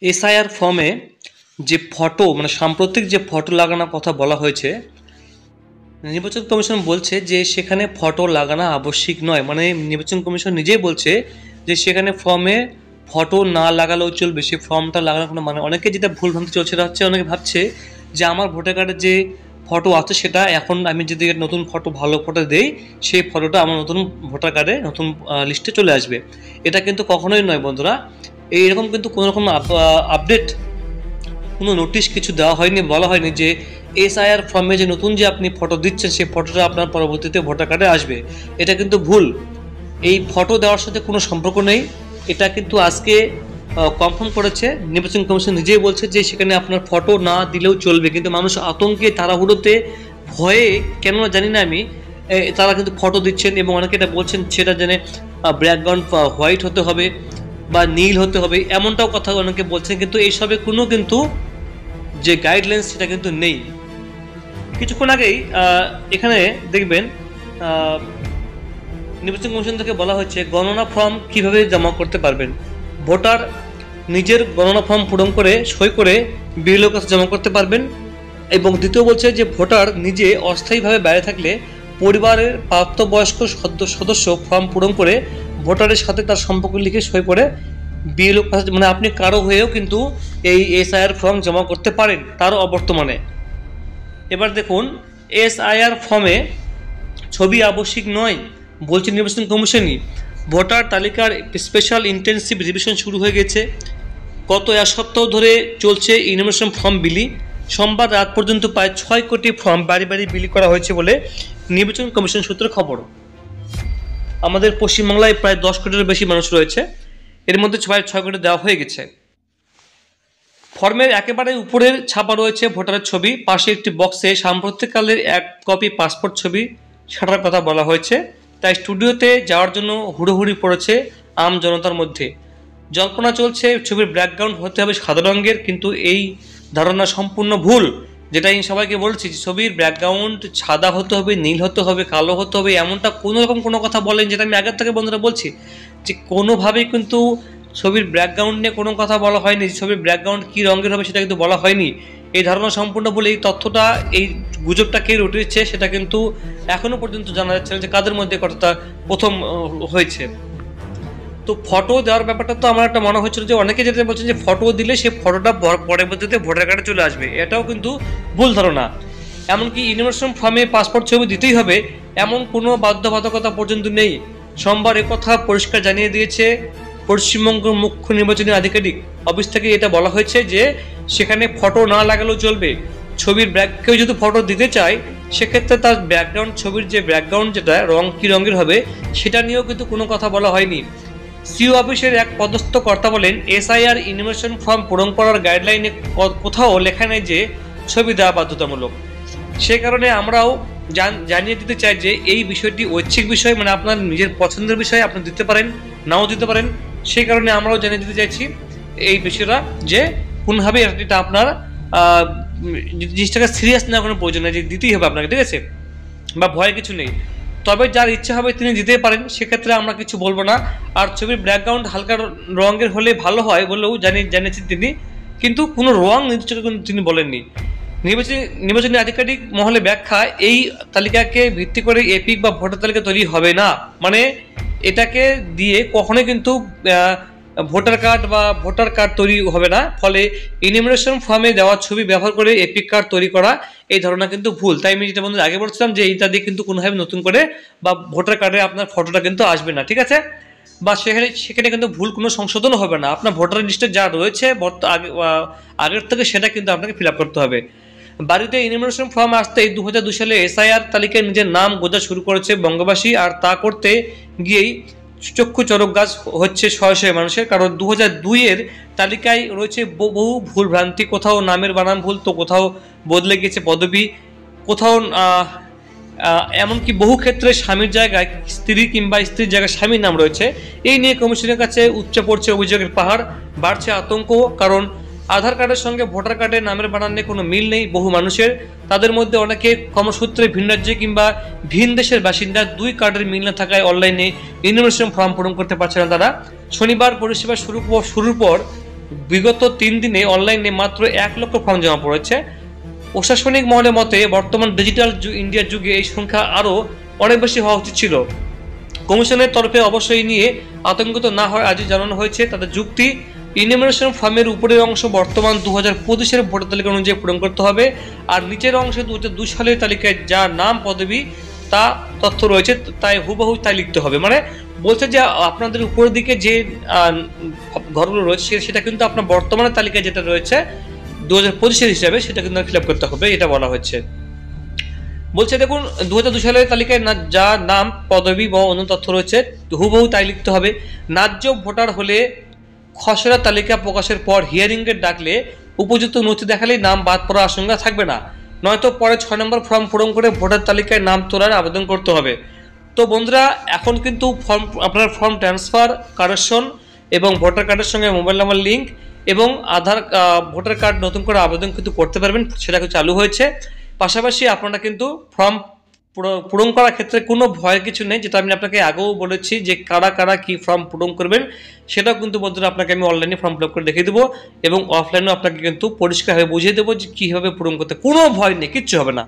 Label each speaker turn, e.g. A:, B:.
A: SIR ফর্মে যে photo মানে সাম্প্রতিক যে ফটো লাগানোর কথা বলা হয়েছে, নির্বাচন কমিশন বলছে যে সেখানে ফটো লাগানো আবশ্যিক নয়। মানে নির্বাচন কমিশন নিজেই বলছে যে সেখানে ফর্মে ফটো না লাগালেও চলবে, সেই ফর্মটা লাগানোর কোনো মানে অনেকে যেটা ভুল ভ্রান্তি চলছে সেটা হচ্ছে অনেকে ভাবছে যে আমার ভোটার কার্ডের যে ফটো আছে সেটা এখন আমি যদি নতুন ফটো ভালো ফটো দেই সেই ফটোটা আমার নতুন ভোটার কার্ডে নতুন লিস্টে চলে আসবে। এটা কিন্তু কখনোই নয় বন্ধুরা। এইরকম কিন্তু কোনো রকম আপডেট, কোনো নোটিশ কিছু দেওয়া হয়নি, বলা হয়নি যে এসআইআর ফর্মে যে নতুন যে আপনি ফটো দিচ্ছেন সেই ফটোটা আপনার পরবর্তীতে ভোটার কার্ডে আসবে। এটা কিন্তু ভুল। এই ফটো দেওয়ার সাথে কোনো সম্পর্ক নেই। এটা কিন্তু আজকে কনফার্ম করেছে নির্বাচন কমিশন, নিজেই বলছে যে সেখানে আপনার ফটো না দিলেও চলবে। কিন্তু মানুষ আতঙ্কে তাড়াহুড়োতে ভয়ে কেন জানি না আমি তারা কিন্তু ফটো দিচ্ছেন এবং অনেকে এটা বলছেন সেটা জেনে ব্যাকগ্রাউন্ড হোয়াইট হতে হবে বা নীল হতে হবে, এমনটাও কথা অনেকে বলছেন। কিন্তু এইসবে কোনো কিন্তু যে গাইডলাইন্স সেটা কিন্তু নেই। কিছুক্ষণ আগেই এখানে দেখবেন নির্বাচন কমিশন থেকে বলা হচ্ছে গণনা ফর্ম কিভাবে জমা করতে পারবেন। ভোটার নিজের গণনা ফর্ম পূরণ করে সই করে বিএলওর কাছে জমা করতে পারবেন। এবং দ্বিতীয় বলছে যে ভোটার নিজে অস্থায়ীভাবে বাইরে থাকলে পরিবারের প্রাপ্তবয়স্ক সদস্য ফর্ম পূরণ করে ভোটারের সাথে তার সম্পর্ক লিখে সই করে বিএলও কাছে, মানে আপনি কারো হয়েও কিন্তু এই এসআইআর ফর্ম জমা করতে পারেন তারও অবর্তমানে। এবার দেখুন, এসআইআর ফর্মে ছবি আবশ্যিক নয় বলছে নির্বাচন কমিশনই। ভোটার তালিকার স্পেশাল ইন্টেনসিভ রিভিশন শুরু হয়ে গেছে। গত এক সপ্তাহ ধরে চলছে ইনোভেশন ফর্ম বিলি। সোমবার রাত পর্যন্ত প্রায় 6 কোটি ফর্ম বাড়ি বাড়ি বিলি করা হয়েছে বলে নির্বাচন কমিশন সূত্রে খবর। আমাদের পশ্চিমবাংলায় প্রায় 10 কোটির বেশি মানুষ রয়েছে, এর মধ্যে প্রায় 6 কোটি দেওয়া হয়ে গেছে। ফর্মের একেবারে উপরের ছাপা রয়েছে ভোটারের ছবি, পাশে একটি বক্সে সাম্প্রতিককালের এক কপি পাসপোর্ট ছবি ছাড়ার কথা বলা হয়েছে। তাই স্টুডিওতে যাওয়ার জন্য হুড়োহুড়ি পড়েছে আম জনতার মধ্যে। জল্পনা চলছে ছবির ব্যাকগ্রাউন্ড হতে হবে সাদা রঙের, কিন্তু এই ধারণা সম্পূর্ণ ভুল। যেটা আমি সবাইকে বলছি যে ছবির ব্যাকগ্রাউন্ড সাদা হতে হবে, নীল হতে হবে, কালো হতে হবে, এমনটা কোনো রকম কোনো কথা বলেন, যেটা আমি আগের থেকে বন্ধুরা বলছি যে কোনোভাবেই কিন্তু ছবির ব্যাকগ্রাউন্ড নিয়ে কোনো কথা বলা হয়নি। ছবির ব্যাকগ্রাউন্ড কী রঙের হবে সেটা কিন্তু বলা হয়নি। এই ধারণা সম্পূর্ণ বলে এই তথ্যটা, এই গুজবটা কে রটিয়েছে সেটা কিন্তু এখনও পর্যন্ত জানা যাচ্ছে না যে কাদের মধ্যে কথাটা প্রথম হয়েছে। তো ফটো দেওয়ার ব্যাপারটা তো আমার একটা মনে হচ্ছিল যে অনেকে যেটা বলছেন যে ফটো দিলে সে ফটোটা পরবর্তীতে ভোটার কার্ডে চলে আসবে, এটাও কিন্তু ভুল ধারণা। এমনকি ইনোভেশন ফর্মে পাসপোর্ট ছবি দিতেই হবে এমন কোনো বাধ্যবাধকতা পর্যন্ত নেই। সোমবার একথা পরিষ্কার জানিয়ে দিয়েছে পশ্চিমবঙ্গের মুখ্য নির্বাচনী আধিকারিক অফিস থেকে। এটা বলা হয়েছে যে সেখানে ফটো না লাগালেও চলবে। ছবির কেউ যদি ফটো দিতে চায় সেক্ষেত্রে তার ব্যাকগ্রাউন্ড, ছবির যে ব্যাকগ্রাউন্ড যেটা রং কী রঙের হবে সেটা নিয়েও কিন্তু কোনো কথা বলা হয়নি। সিইও অফিসের এক পদস্থ কর্তা বলেন, এসআইআর ইনোভেশন ফর্ম পূরণ করার গাইডলাইনে কোথাও লেখা নেই যে ছবি দেওয়া বাধ্যতামূলক। সে কারণে আমরাও জানিয়ে দিতে চাই যে এই বিষয়টি ঐচ্ছিক বিষয়, মানে আপনার নিজের পছন্দের বিষয়, আপনি দিতে পারেন নাও দিতে পারেন। সেই কারণে আমরাও জানিয়ে দিতে চাইছি এই বিষয়টা যে কোনোভাবে এটা আপনার জিনিসটাকে সিরিয়াস নেওয়ার কোনো প্রয়োজন নেই, যে দিতেই হবে আপনাকে, ঠিক আছে, বা ভয় কিছু নেই। তবে যার ইচ্ছা হবে তিনি দিতে পারেন, সেক্ষেত্রে আমরা কিছু বলবো না। আর ছবির ব্যাকগ্রাউন্ড হালকা রঙের হলে ভালো হয় বলেও জানিয়েছেন তিনি, কিন্তু কোনো রং নির্দিষ্ট তিনি বলেননি। নির্বাচনী আধিকারিক মহলে ব্যাখ্যা, এই তালিকাকে ভিত্তি করে এপিক বা ভোটার তালিকা তৈরি হবে না। মানে এটাকে দিয়ে কখনোই কিন্তু ভোটার কার্ড তৈরি হবে না। ফলে ইনোভেশন ফর্মে দেওয়া ছবি ব্যবহার করে এপিক কার্ড তৈরি করা, এই ধারণা কিন্তু ভুল। তাই আমি যেটা বন্ধু আগে বলছিলাম যে এইটা দিয়ে কিন্তু কোনোভাবে নতুন করে বা ভোটার কার্ডে আপনার ফটোটা কিন্তু আসবে না, ঠিক আছে, বা সেখানে কিন্তু ভুল কোনো সংশোধনও হবে না। আপনার ভোটার লিস্টে যা রয়েছে আগের থেকে সেটা কিন্তু আপনাকে ফিল আপ করতে হবে। বাড়িতে ইনোভেশন ফর্ম আসতেই 2002 সালে এসআইআর তালিকায় নিজের নাম গোজা শুরু করেছে বঙ্গবাসী। আর তা করতে গিয়েই চক্ষু চরক গাছ হচ্ছে শয়ে শয়ে মানুষের, কারণ 2002-এর তালিকায় রয়েছে বহু ভুল ভ্রান্তি। কোথাও নামের বানান ভুল, তো কোথাও বদলে গেছে পদবি, কোথাও এমনকি বহু ক্ষেত্রে স্বামীর জায়গায় স্ত্রী কিংবা স্ত্রীর জায়গায় স্বামীর নাম রয়েছে। এই নিয়ে কমিশনের কাছে উপচে পড়ছে অভিযোগের পাহাড়, বাড়ছে আতঙ্ক। কারণ আধার কার্ডের সঙ্গে ভোটার কার্ডের নামের বানানে কোনো মিল নেই বহু মানুষের। তাদের মধ্যে অনেকে কর্মসূত্রে ভিন রাজ্যে কিংবা ভিন দেশের বাসিন্দা, দুই কার্ডের মিল না থাকায় অনলাইনে ইনোভেশন ফর্ম পূরণ করতে পারছে না তারা। শনিবার পরিষেবা শুরুর পর বিগত 3 দিনে অনলাইনে মাত্র 1 লক্ষ ফর্ম জমা পড়েছে। প্রশাসনিক মহলের মতে বর্তমান ডিজিটাল ইন্ডিয়ার যুগে এই সংখ্যা আরও অনেক বেশি হওয়া উচিত ছিল। কমিশনের তরফে অবশ্যই নিয়ে আতঙ্কিত না হয় আজই জানানো হয়েছে। তাদের যুক্তি, ইনুমারেশন ফর্মের উপরের অংশ বর্তমান 2025-এর ভোটার তালিকা অনুযায়ী পূরণ করতে হবে, আর নিচের অংশে 2002 সালের তালিকায় যা নাম পদবি তা তথ্য রয়েছে তাই হুবহু তাই লিখতে হবে। মানে বলছে যে আপনাদের উপরের দিকে যে ঘরগুলো রয়েছে সেটা কিন্তু আপনার বর্তমানের তালিকায় যেটা রয়েছে 2025-এর হিসাবে সেটা কিন্তু ফিল আপ করতে হবে, এটা বলা হচ্ছে। বলছে দেখুন 2002 সালের তালিকায় যা নাম পদবি বা অন্য তথ্য রয়েছে হুবহু তাই লিখতে হবে। ন্যায্য ভোটার হলে খসড়া তালিকা প্রকাশের পর হিয়ারিংয়ের ডাকলে উপযুক্ত নথি দেখালেই নাম বাদ পড়ার আশঙ্কা থাকবে না, নয়তো পরে 6 নম্বর ফর্ম পূরণ করে ভোটার তালিকায় নাম তোলার আবেদন করতে হবে। তো বন্ধুরা এখন কিন্তু আপনার ফর্ম ট্রান্সফার, কারেকশন এবং ভোটার কার্ডের সঙ্গে মোবাইল নাম্বার লিঙ্ক এবং ভোটার কার্ড নতুন করে আবেদন কিন্তু করতে পারবেন, সেটা চালু হয়েছে। পাশাপাশি আপনারা কিন্তু ফর্ম পূরণ করার ক্ষেত্রে কোনো ভয়ের কিছু নেই, যেটা আমি আপনাকে আগেও বলেছি যে কারা কারা কি ফর্ম পূরণ করবেন সেটাও কিন্তু বন্ধুরা আপনাকে আমি অনলাইনে ফর্ম ফিল আপ করে দেখিয়ে দেবো এবং অফলাইনেও আপনাকে কিন্তু পরিষ্কারভাবে বুঝিয়ে দেবো যে কীভাবে পূরণ করতে। কোনো ভয় নেই, কিচ্ছু হবে না।